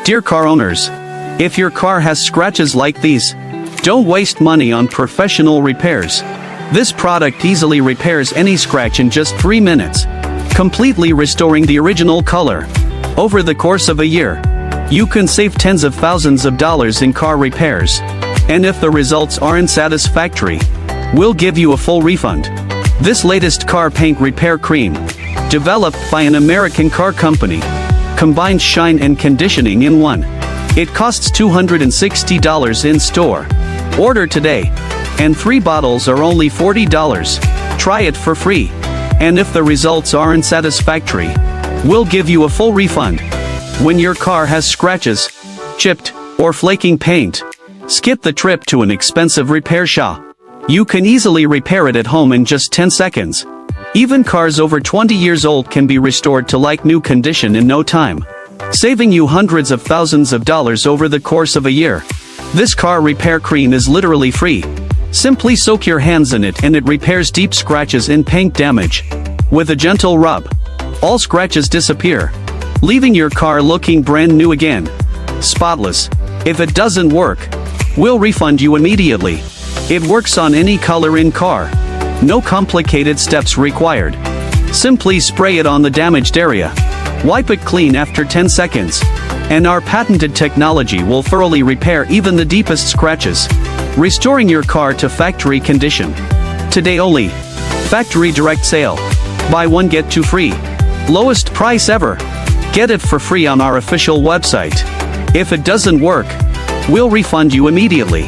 Dear car owners, if your car has scratches like these, don't waste money on professional repairs. This product easily repairs any scratch in just 3 minutes, completely restoring the original color. Over the course of a year, you can save tens of thousands of dollars in car repairs. And if the results aren't satisfactory, we'll give you a full refund. This latest car paint repair cream, developed by an American car company, combines shine and conditioning in one. It costs $260 in store. Order today, and 3 bottles are only $40. Try it for free. And if the results aren't satisfactory, we'll give you a full refund. When your car has scratches, chipped, or flaking paint, skip the trip to an expensive repair shop. You can easily repair it at home in just 10 seconds. Even cars over 20 years old can be restored to like new condition in no time, saving you hundreds of thousands of dollars over the course of a year. This car repair cream is literally free. Simply soak your hands in it and it repairs deep scratches and paint damage. With a gentle rub, all scratches disappear, leaving your car looking brand new again. Spotless. If it doesn't work, we'll refund you immediately. It works on any color in car. No complicated steps required. Simply spray it on the damaged area. Wipe it clean after 10 seconds. And our patented technology will thoroughly repair even the deepest scratches, restoring your car to factory condition. Today only. Factory direct sale. Buy one get two free. Lowest price ever. Get it for free on our official website. If it doesn't work, we'll refund you immediately.